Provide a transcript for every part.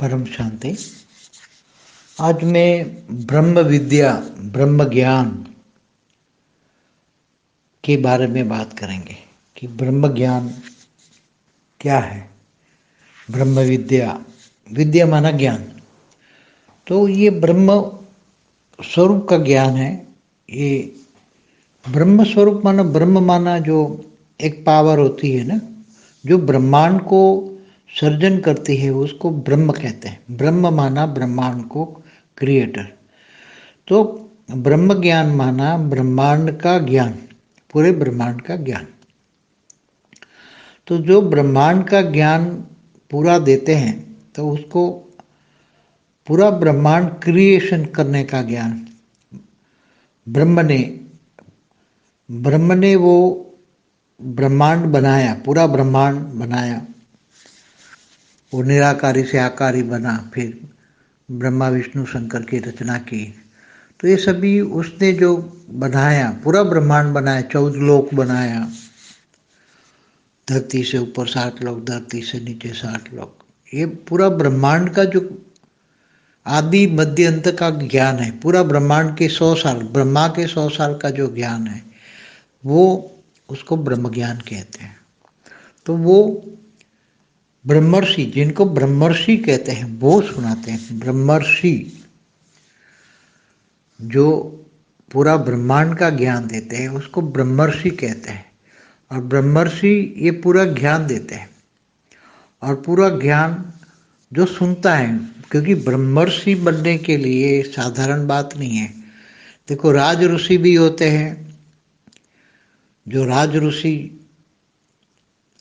परम शांति। आज मैं ब्रह्म विद्या, ब्रह्म ज्ञान के बारे में बात करेंगे कि ब्रह्म ज्ञान क्या है। ब्रह्म विद्या, विद्या माना ज्ञान, तो ये ब्रह्म स्वरूप का ज्ञान है। ये ब्रह्म स्वरूप माना, ब्रह्म माना जो एक पावर होती है ना, जो ब्रह्मांड को सर्जन करती है, उसको ब्रह्म कहते हैं। ब्रह्म माना ब्रह्मांड को क्रिएटर। तो ब्रह्म ज्ञान माना ब्रह्मांड का ज्ञान, पूरे ब्रह्मांड का ज्ञान। तो जो ब्रह्मांड का ज्ञान पूरा देते हैं, तो उसको पूरा ब्रह्मांड क्रिएशन करने का ज्ञान ब्रह्म ने वो ब्रह्मांड बनाया, पूरा ब्रह्मांड बनाया। वो निराकारी से आकारी बना, फिर ब्रह्मा विष्णु शंकर की रचना की। तो ये सभी उसने जो बनाया, पूरा ब्रह्मांड बनाया, 14 लोक बनाया। धरती से ऊपर 7 लोक, धरती से नीचे 7 लोक। ये पूरा ब्रह्मांड का जो आदि मध्य अंत का ज्ञान है, पूरा ब्रह्मांड के 100 साल, ब्रह्मा के 100 साल का जो ज्ञान है, वो उसको ब्रह्म ज्ञान कहते हैं। तो वो ब्रह्मर्षि, जिनको ब्रह्मर्षि कहते हैं, वो सुनाते हैं। ब्रह्मर्षि जो पूरा ब्रह्मांड का ज्ञान देते हैं, उसको ब्रह्मर्षि कहते हैं। और ब्रह्मर्षि ये पूरा ज्ञान देते हैं, और पूरा ज्ञान जो सुनता है, क्योंकि ब्रह्मर्षि बनने के लिए साधारण बात नहीं है। देखो, राज ऋषि भी होते हैं, जो राज ऋषि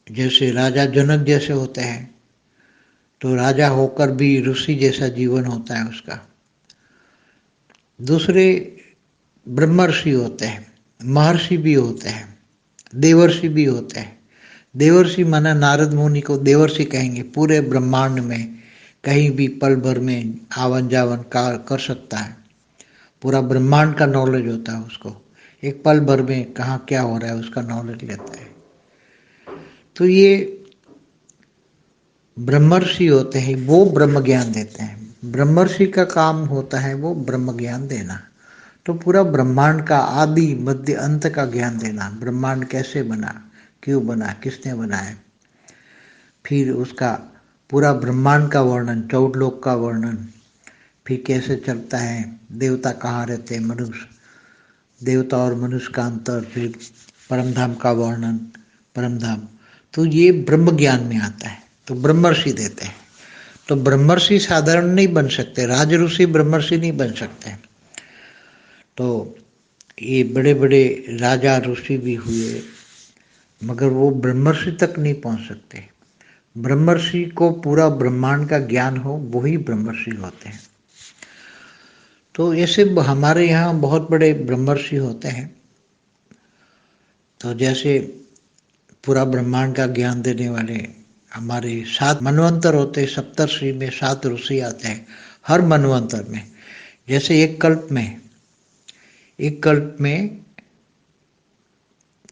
जैसे राजा जनक जैसे होते हैं, तो राजा होकर भी ऋषि जैसा जीवन होता है उसका। दूसरे ब्रह्मर्षि होते हैं, महर्षि भी होते हैं, देवर्षि भी होते हैं। देवर्षि माना नारद मुनि को देवर्षि कहेंगे। पूरे ब्रह्मांड में कहीं भी पल भर में आवन जावन कर सकता है। पूरा ब्रह्मांड का नॉलेज होता है उसको। एक पल भर में कहाँ क्या हो रहा है उसका नॉलेज लेता है। तो ये ब्रह्मर्षि होते हैं, वो ब्रह्म ज्ञान देते हैं। ब्रह्मर्षि का काम होता है वो ब्रह्म ज्ञान देना। तो पूरा ब्रह्मांड का आदि मध्य अंत का ज्ञान देना। ब्रह्मांड कैसे बना, क्यों बना, किसने बनाया, फिर उसका पूरा ब्रह्मांड का वर्णन, 14 लोक का वर्णन, फिर कैसे चलता है, देवता कहाँ रहते हैं, मनुष्य, देवता और मनुष्य का अंतर, फिर परमधाम का वर्णन, परमधाम। तो ये ब्रह्म ज्ञान में आता है, तो ब्रह्मर्षि देते हैं। तो ब्रह्मर्षि साधारण नहीं बन सकते, राज ऋषि ब्रह्मर्षि नहीं बन सकते। तो ये बड़े बड़े राजा ऋषि भी हुए, मगर वो ब्रह्मर्षि तक नहीं पहुंच सकते। ब्रह्मर्षि को पूरा ब्रह्मांड का ज्ञान हो, वही ब्रह्मर्षि होते हैं। तो ऐसे हमारे यहाँ बहुत बड़े ब्रह्मर्षि होते हैं। तो जैसे पूरा ब्रह्मांड का ज्ञान देने वाले हमारे 7 मनवंतर होते हैं। सप्तर्षि में 7 ऋषि आते हैं हर मनवंतर में। जैसे एक कल्प में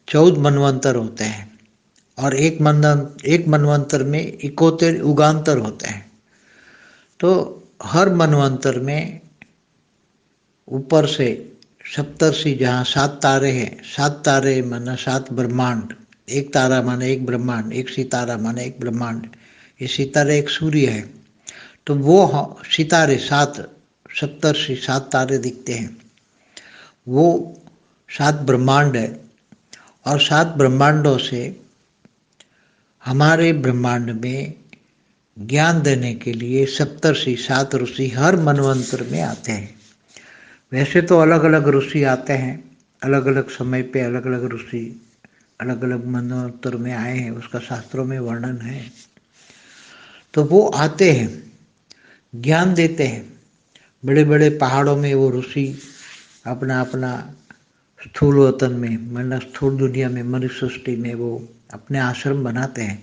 14 मनवंतर होते हैं, और एक मनवंतर में 71 युगांतर होते हैं। तो हर मनवंतर में ऊपर से सप्तर्षि, जहाँ 7 तारे हैं, 7 तारे माना 7 ब्रह्मांड, एक तारा माने एक ब्रह्मांड, एक सितारा माने एक ब्रह्मांड। ये सितारे एक सूर्य है। तो वो सितारे 7 सप्तर्षि 7 तारे दिखते हैं, वो 7 ब्रह्मांड है। और 7 ब्रह्मांडों से हमारे ब्रह्मांड में ज्ञान देने के लिए सप्तर्षि 7 ऋषि हर मनवंतर में आते हैं। वैसे तो अलग अलग ऋषि आते हैं, अलग अलग समय पे अलग अलग ऋषि अलग अलग मनवंतर में आए हैं, उसका शास्त्रों में वर्णन है। तो वो आते हैं, ज्ञान देते हैं। बड़े बड़े पहाड़ों में वो ऋषि अपना अपना स्थूल वतन में, मतलब स्थूल दुनिया में, मनुष्य सृष्टि में वो अपने आश्रम बनाते हैं,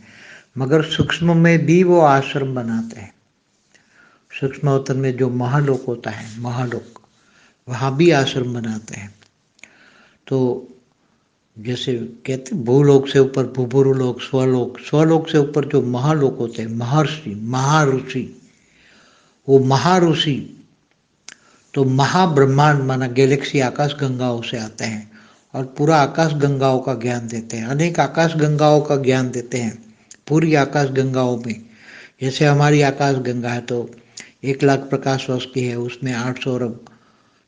मगर सूक्ष्म में भी वो आश्रम बनाते हैं। सूक्ष्म वतन में जो महालोक होता है, महालोक, वहाँ भी आश्रम बनाते हैं। तो जैसे कहते हैं भूलोक से ऊपर भूभुरलोक, स्वलोक, स्वलोक से ऊपर जो महालोक होते हैं, महर्षि, महाऋषि, वो महाऋषि तो महाब्रह्मांड माना गैलेक्सी आकाश गंगाओं से आते हैं और पूरा आकाश गंगाओं का ज्ञान देते हैं। अनेक आकाश गंगाओं का ज्ञान देते हैं पूरी आकाश गंगाओं में। जैसे हमारी आकाश गंगा है तो 1,00,000 प्रकाश वर्ष की है, उसमें 800 अरब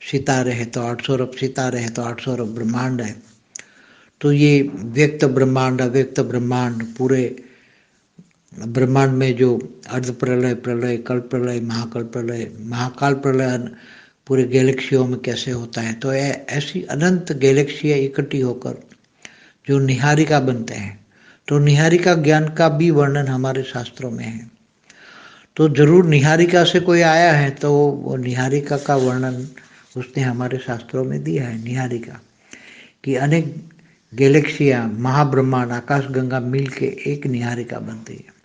सितारे हैं, तो 800 अरब सितारे हैं तो 800 अरब ब्रह्मांड है। तो ये व्यक्त ब्रह्मांड, अव्यक्त ब्रह्मांड, पूरे ब्रह्मांड में जो अर्ध प्रलय, प्रलय, कल्प प्रलय, महाकल्प प्रलय, महाकाल प्रलय पूरे गैलेक्सियों में कैसे होता है, तो ऐसी अनंत गैलेक्सियाँ इकट्ठी होकर जो निहारिका बनते हैं, तो निहारिका ज्ञान का भी वर्णन हमारे शास्त्रों में है। तो जरूर निहारिका से कोई आया है तो वो निहारिका का वर्णन उसने हमारे शास्त्रों में दिया है। निहारिका कि अनेक गैलेक्सियाँ, महाब्रह्मांड, आकाश गंगा मिल के एक निहारिका बनती है।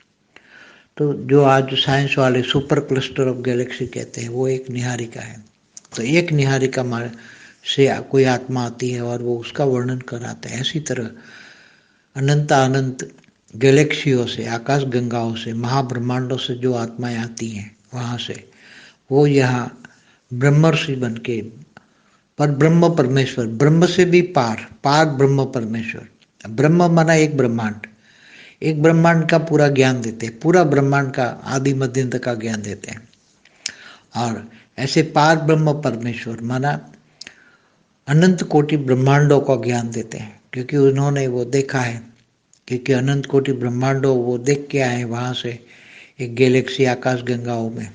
तो जो आज साइंस वाले सुपर क्लस्टर ऑफ गैलेक्सी कहते हैं वो एक निहारिका है। तो एक निहारिका से कोई आत्मा आती है और वो उसका वर्णन कराते हैं। इसी तरह अनंत गैलेक्सियों से, आकाश गंगाओं से, महाब्रह्मांडों से जो आत्माएं आती हैं वहाँ से वो यहाँ ब्रह्मर्षि बन के पर ब्रह्म परमेश्वर, ब्रह्म से भी पार ब्रह्म परमेश्वर। ब्रह्म माना एक ब्रह्मांड का पूरा ज्ञान देते हैं, पूरा ब्रह्मांड का आदि मध्य अंत का ज्ञान देते हैं। और ऐसे पार ब्रह्म परमेश्वर माना अनंत कोटि ब्रह्मांडों का ज्ञान देते हैं, क्योंकि उन्होंने वो देखा है, क्योंकि अनंत कोटि ब्रह्मांडों वो देख के आए वहाँ से। एक गैलेक्सी आकाश गंगाओं में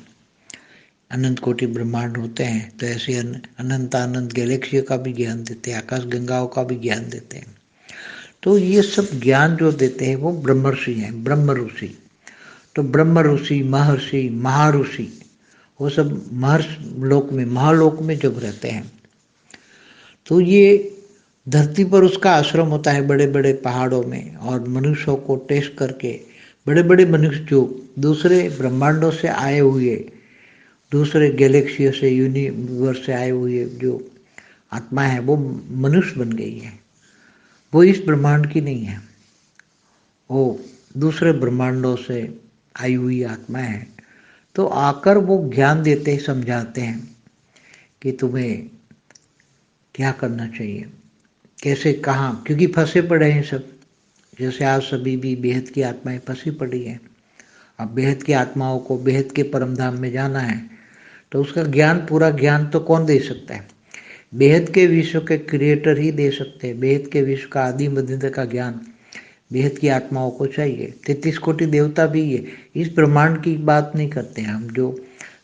अनंत कोटि ब्रह्मांड होते हैं, तो ऐसे अनंत गैलेक्सियों का भी ज्ञान देते हैं, आकाश गंगाओं का भी ज्ञान देते हैं। तो ये सब ज्ञान जो देते हैं वो ब्रह्मर्षि हैं, ब्रह्म ऋषि। तो ब्रह्म ऋषि, महर्षि, महाऋषि वो सब लोक में, महालोक में जब रहते हैं तो ये धरती पर उसका आश्रम होता है बड़े बड़े पहाड़ों में, और मनुष्यों को टेस्ट करके बड़े बड़े मनुष्य जो दूसरे ब्रह्मांडों से आए हुए, दूसरे गैलेक्सियों से, यूनिवर्स से आए हुए जो आत्मा है वो मनुष्य बन गई है। वो इस ब्रह्मांड की नहीं है, वो दूसरे ब्रह्मांडों से आई हुई आत्मा है। तो आकर वो ज्ञान देते हैं, समझाते हैं कि तुम्हें क्या करना चाहिए, कैसे, कहाँ, क्योंकि फंसे पड़े हैं सब। जैसे आज सभी भी बेहद की आत्माएं फंसी पड़ी हैं। अब बेहद की आत्माओं को बेहद के परमधाम में जाना है तो उसका ज्ञान, पूरा ज्ञान तो कौन दे सकता है? बेहद के विश्व के क्रिएटर ही दे सकते हैं। बेहद के विश्व का आदि मध्य का ज्ञान बेहद की आत्माओं को चाहिए। 33 कोटि देवता भी है, इस ब्रह्मांड की बात नहीं करते हैं हम, जो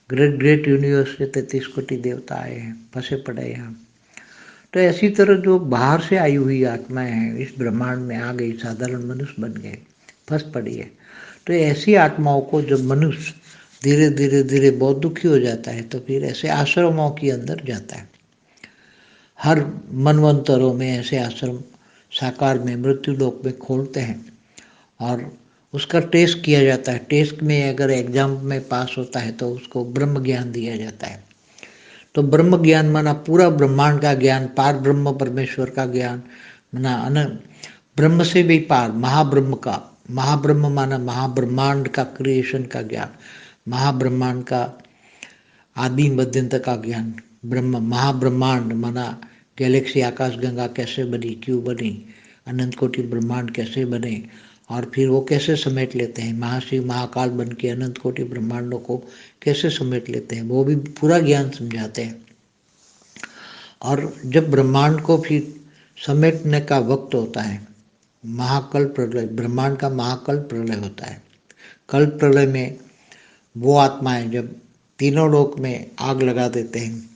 ग्रेट यूनिवर्स से 33 कोटि देवता आए हैं, फंसे पड़े हैं हम। तो ऐसी तरह जो बाहर से आई हुई आत्माएं हैं इस ब्रह्मांड में आ गई, साधारण मनुष्य बन गए, फंस पड़ी है। तो ऐसी आत्माओं को जब मनुष्य धीरे धीरे धीरे बहुत दुखी हो जाता है तो फिर ऐसे आश्रमों के अंदर जाता है। हर मनवंतरों में ऐसे आश्रम साकार में, मृत्यु लोक में खोलते हैं और उसका टेस्ट किया जाता है। टेस्ट में अगर एग्जाम में पास होता है तो उसको ब्रह्म ज्ञान दिया जाता है। तो ब्रह्म ज्ञान माना पूरा ब्रह्मांड का ज्ञान, पार ब्रह्म परमेश्वर का ज्ञान माना ब्रह्म से भी पार महाब्रह्म का, महाब्रह्म माना महाब्रह्मांड का क्रिएशन का ज्ञान, महाब्रह्मांड का आदि मध्यंत का ज्ञान। ब्रह्म महाब्रह्मांड माना गैलेक्सी आकाश गंगा कैसे बनी, क्यों बनी, अनंत कोटि ब्रह्मांड कैसे बने, और फिर वो कैसे समेट लेते हैं, महाशिव महाकाल बन के अनंत कोटि ब्रह्मांडों को कैसे समेट लेते हैं, वो भी पूरा ज्ञान समझाते हैं। और जब ब्रह्मांड को फिर समेटने का वक्त होता है, महाकल्प प्रलय, ब्रह्मांड का महाकल्प प्रलय होता है। कल्प प्रलय में वो आत्माएं जब तीनों लोक में आग लगा देते हैं,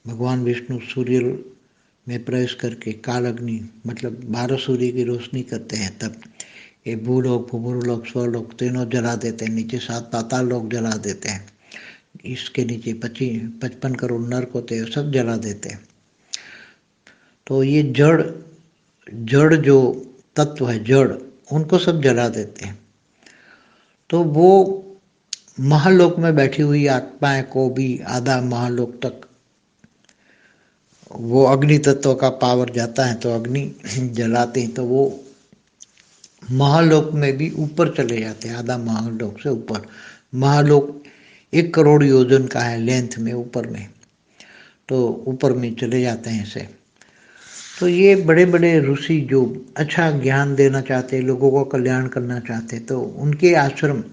भगवान विष्णु सूर्य में प्रवेश करके काल अग्नि मतलब 12 सूर्य की रोशनी करते हैं, तब ये भूलोक, भूलोक, स्वलोक तीनों जला देते हैं, नीचे 7 पाताल लोक जला देते हैं, इसके नीचे 55 करोड़ नरक होते हैं, सब जला देते हैं। तो ये जड़ जो तत्व है, जड़, उनको सब जला देते हैं। तो वो महालोक में बैठी हुई आत्माएं को भी आधा महालोक तक वो अग्नि तत्व का पावर जाता है, तो अग्नि जलाते हैं तो वो महालोक में भी ऊपर चले जाते हैं, आधा महालोक से ऊपर। महालोक 1 करोड़ योजन का है लेंथ में, ऊपर में, तो ऊपर में चले जाते हैं ऐसे। तो ये बड़े बड़े ऋषि जो अच्छा ज्ञान देना चाहते, लोगों को कल्याण करना चाहते, तो उनके आश्रम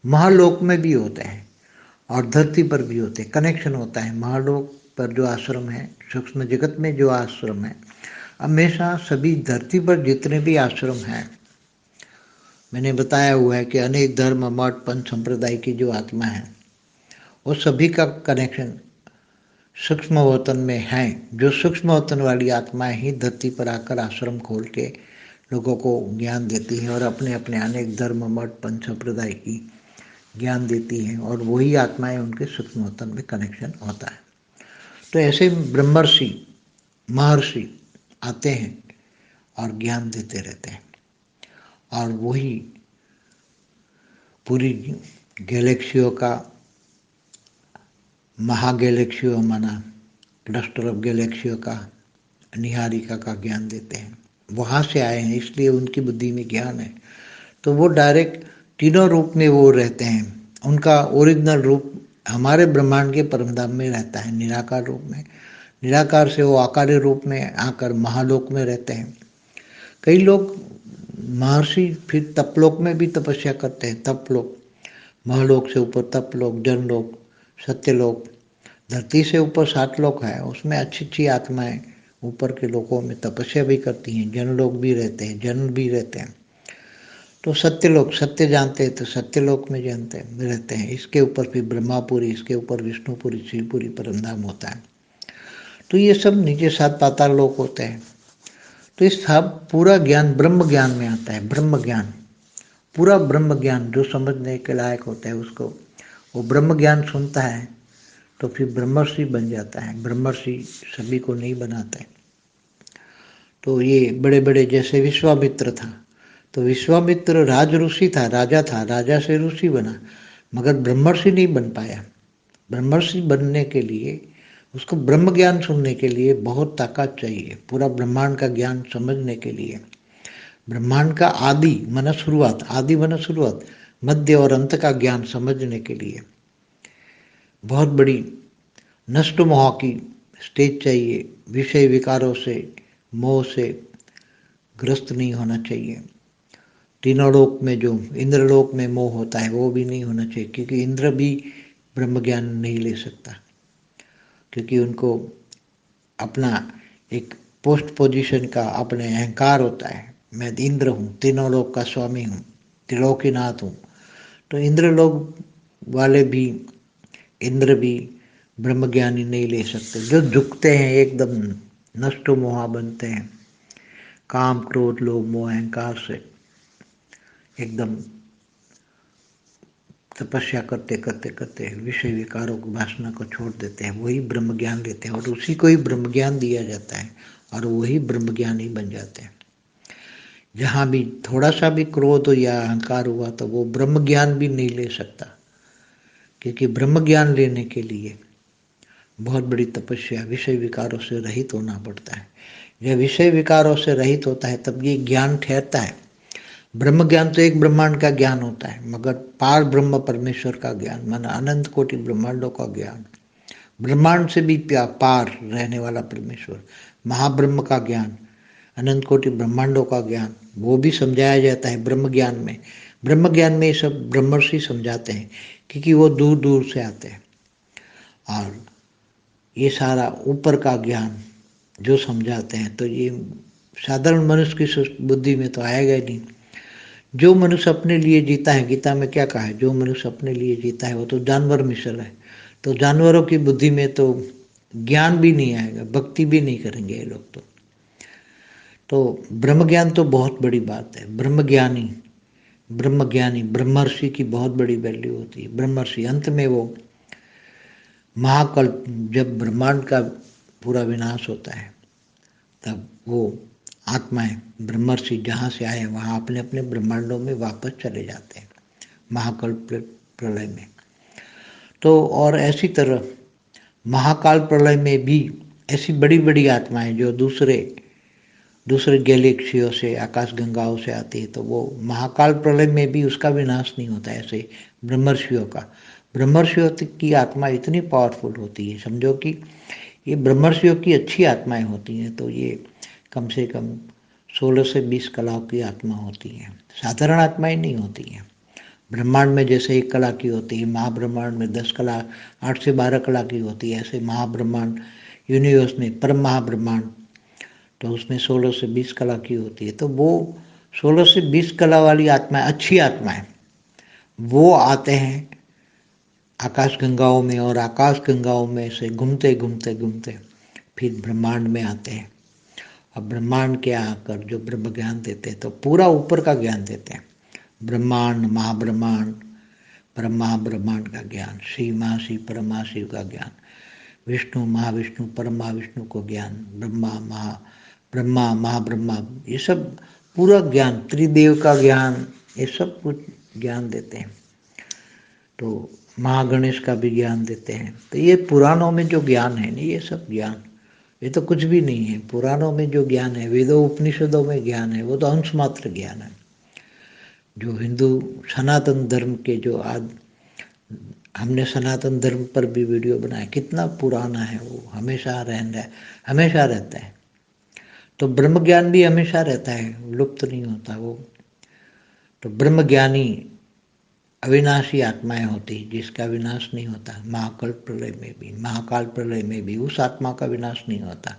महालोक में भी होते हैं और धरती पर भी होते हैं, कनेक्शन होता है। महालोक पर जो आश्रम है, सूक्ष्म जगत में जो आश्रम है, हमेशा सभी धरती पर जितने भी आश्रम हैं, मैंने बताया हुआ है कि अनेक धर्म मठ पंथ संप्रदाय की जो आत्मा है, वो सभी का कनेक्शन सूक्ष्म वतन में है। जो सूक्ष्म वतन वाली आत्माएं ही धरती पर आकर आश्रम खोल के लोगों को ज्ञान देती हैं और अपने अपने अनेक धर्म मठ पंथ संप्रदाय की ज्ञान देती हैं, और वही आत्माएं उनके सूक्ष्म वतन में कनेक्शन होता है। तो ऐसे ब्रह्मर्षि महर्षि आते हैं और ज्ञान देते रहते हैं, और वही पूरी गैलेक्सियों का, महागैलेक्सियों माना क्लस्टर ऑफ गैलेक्सियों का, निहारिका का ज्ञान देते हैं। वहाँ से आए हैं, इसलिए उनकी बुद्धि में ज्ञान है। तो वो डायरेक्ट तीनों रूप में वो रहते हैं। उनका ओरिजिनल रूप हमारे ब्रह्मांड के परमधाम में रहता है, निराकार रूप में। निराकार से वो आकारी रूप में आकर महालोक में रहते हैं। कई लोग महर्षि फिर तपलोक में भी तपस्या करते हैं। तपलोक, महलोक से ऊपर तपलोक, जनलोक, सत्यलोक, धरती से ऊपर 7 लोक है, उसमें अच्छी अच्छी आत्माएं ऊपर के लोकों में तपस्या भी करती हैं। जनलोक भी रहते हैं, जन भी रहते हैं। तो सत्यलोक, सत्य जानते हैं तो सत्यलोक में जानते हैं रहते हैं। इसके ऊपर फिर ब्रह्मापुरी, इसके ऊपर विष्णुपुरी, शिवपुरी परमधाम होता है। तो ये सब नीचे 7 पाताल लोक होते हैं। तो इस सब पूरा ज्ञान ब्रह्म ज्ञान में आता है। ब्रह्म ज्ञान, पूरा ब्रह्म ज्ञान जो समझने के लायक होता है, उसको वो ब्रह्म ज्ञान सुनता है तो फिर ब्रह्मर्षि बन जाता है। ब्रह्मर्षि सभी को नहीं बनाता है। तो ये बड़े बड़े, जैसे विश्वामित्र था, तो विश्वामित्र राज ऋषि था, राजा था, राजा से ऋषि बना, मगर ब्रह्मर्षि नहीं बन पाया। ब्रह्मर्षि बनने के लिए उसको ब्रह्म ज्ञान सुनने के लिए बहुत ताकत चाहिए। पूरा ब्रह्मांड का ज्ञान समझने के लिए, ब्रह्मांड का आदि माना शुरुआत, आदि माना शुरुआत, मध्य और अंत का ज्ञान समझने के लिए बहुत बड़ी नष्ट मोह की स्टेज चाहिए। विषय विकारों से, मोह से ग्रस्त नहीं होना चाहिए। तीनों लोक में जो इंद्रलोक में मोह होता है, वो भी नहीं होना चाहिए, क्योंकि इंद्र भी ब्रह्म ज्ञान नहीं ले सकता, क्योंकि उनको अपना एक पोस्ट पोजीशन का अपने अहंकार होता है। मैं इंद्र हूँ, तीनों लोक का स्वामी हूँ, त्रिलोकीनाथ हूँ। तो इंद्र लोक वाले भी, इंद्र भी ब्रह्मज्ञानी नहीं ले सकते। जो झुकते हैं एकदम नष्ट मोहा बनते हैं, काम क्रोध लोभ मोह अहंकार से एकदम तपस्या करते करते करते विषय विकारों की वासना को छोड़ देते हैं, वही ब्रह्म ज्ञान लेते हैं, और उसी को ही ब्रह्म ज्ञान दिया जाता है, और वही ब्रह्म ज्ञानी बन जाते हैं। जहाँ भी थोड़ा सा भी क्रोध या अहंकार हुआ तो वो ब्रह्म ज्ञान भी नहीं ले सकता, क्योंकि ब्रह्म ज्ञान लेने के लिए बहुत बड़ी तपस्या, विषय विकारों से रहित होना पड़ता है। जब विषय विकारों से रहित होता है तब ये ज्ञान ठहरता है। ब्रह्म ज्ञान तो एक ब्रह्मांड का ज्ञान होता है, मगर पार ब्रह्म परमेश्वर का ज्ञान माना अनंत कोटि ब्रह्मांडों का ज्ञान, ब्रह्मांड से भी पार रहने वाला परमेश्वर, महाब्रह्म का ज्ञान, अनंत कोटि ब्रह्मांडों का ज्ञान, वो भी समझाया जाता है ब्रह्म ज्ञान में। ब्रह्म ज्ञान में ये सब ब्रह्मर्षि समझाते हैं, क्योंकि वो दूर दूर से आते हैं, और ये सारा ऊपर का ज्ञान जो समझाते हैं, तो ये साधारण मनुष्य की बुद्धि में तो आएगा ही नहीं। जो मनुष्य अपने लिए जीता है, गीता में क्या कहा है, जो मनुष्य अपने लिए जीता है वो तो जानवर मिसल है। तो जानवरों की बुद्धि में तो ज्ञान भी नहीं आएगा, भक्ति भी नहीं करेंगे ये लोग। तो ब्रह्म ज्ञान तो बहुत बड़ी बात है। ब्रह्म ज्ञानी ब्रह्मर्षि की बहुत बड़ी वैल्यू होती है। ब्रह्मर्षि अंत में वो महाकल्प, जब ब्रह्मांड का पूरा विनाश होता है, तब वो आत्माएं ब्रह्मर्षि जहाँ से आए वहाँ अपने अपने ब्रह्मांडों में वापस चले जाते हैं महाकल्प प्रलय में। तो और ऐसी तरह महाकाल प्रलय में भी ऐसी बड़ी बड़ी आत्माएं जो दूसरे गैलेक्सियों से, आकाश गंगाओं से आती है, तो वो महाकाल प्रलय में भी उसका विनाश नहीं होता है। ऐसे ब्रह्मर्षियों का, ब्रह्मर्षियों की आत्मा इतनी पावरफुल होती है, समझो कि ये ब्रह्मर्षियों की अच्छी आत्माएं होती हैं, तो ये कम से कम 16 से 20 कलाओं की आत्मा होती हैं, साधारण आत्माएं नहीं होती हैं। ब्रह्मांड में जैसे 1 कला की होती है, महाब्रह्मांड में 10 कला, 8 से 12 कला की होती है, ऐसे महाब्रह्मांड यूनिवर्स में परम महाब्रह्मांड, तो उसमें 16 से 20 कला की होती है। तो वो 16 से 20 कला वाली आत्माएं, अच्छी आत्माएं, वो आते हैं आकाश गंगाओं में, और आकाश गंगाओं में से घूमते घूमते घूमते फिर ब्रह्मांड में आते हैं। अब ब्रह्मांड के आकर जो ब्रह्म ज्ञान देते हैं, तो पूरा ऊपर का ज्ञान देते हैं, ब्रह्मांड, महाब्रह्मांड, परम महाब्रह्मांड का ज्ञान, शिव महाशिव परम महाशिव का ज्ञान, विष्णु महाविष्णु परम महाविष्णु को ज्ञान, ब्रह्मा महाब्रह्मा, ये सब पूरा ज्ञान, त्रिदेव का ज्ञान, ये सब कुछ ज्ञान देते हैं। तो महागणेश का भी ज्ञान देते हैं। तो ये पुराणों में जो ज्ञान है ना, ये सब ज्ञान, ये तो कुछ भी नहीं है। पुराणों में जो ज्ञान है, वेदों उपनिषदों में ज्ञान है, वो तो अंश मात्र ज्ञान है। जो हिंदू सनातन धर्म के जो आज हमने सनातन धर्म पर भी वीडियो बनाया, कितना पुराना है वो, हमेशा रहता है। तो ब्रह्म ज्ञान भी हमेशा रहता है, लुप्त नहीं होता वो। तो ब्रह्म ज्ञानी अविनाशी आत्माएं होती, जिसका विनाश नहीं होता। महाकाल प्रलय में भी उस आत्मा का विनाश नहीं होता।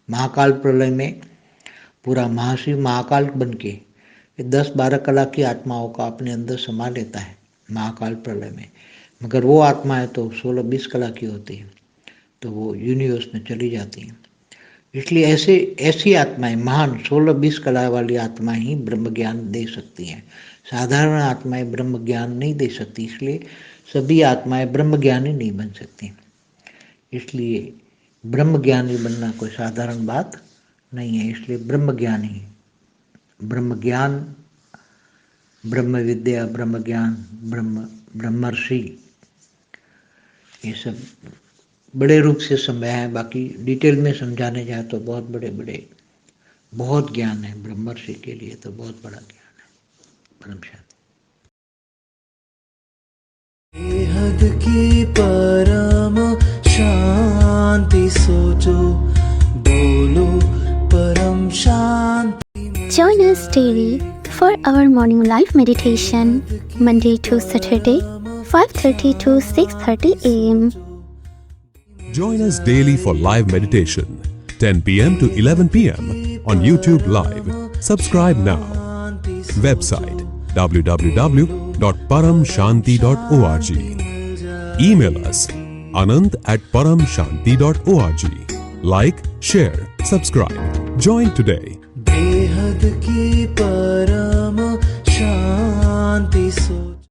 महाकाल प्रलय में पूरा महाशिव महाकाल बन के 10-12 कला की आत्माओं का अपने अंदर समा लेता है महाकाल प्रलय में, मगर वो आत्माएं तो 16-20 कला की होती है, तो वो यूनिवर्स में चली जाती हैं। इसलिए ऐसी आत्माएं, महान 16-20 कला वाली आत्माएं ही ब्रह्म ज्ञान दे सकती हैं। साधारण आत्माएं ब्रह्म ज्ञान नहीं दे सकती, इसलिए सभी आत्माएं ब्रह्म ज्ञानी नहीं बन सकती। इसलिए ब्रह्म ज्ञानी बनना कोई साधारण बात नहीं है। इसलिए ब्रह्म ज्ञानी, ब्रह्म ज्ञान, ब्रह्म विद्या, ब्रह्म ज्ञान, ब्रह्मर्षि, ये सब बड़े रूप से समय है। बाकी डिटेल में समझाने जाए तो बहुत ज्ञान है। ब्रह्मर्षि के लिए तो बहुत बड़ा ज्ञान है। परम शांति। बेहद की परम शांति सोचो, बोलो परम शांति। Join us daily for our morning live meditation, Monday to Saturday, 5:30 to 6:30 a.m. Join us daily for live meditation, 10 p.m. to 11 p.m. on YouTube Live. Subscribe now. Website www.paramshanti.org. Email us anant@paramshanti.org. Like, share, subscribe. Join today. बेहद की परम शांति सो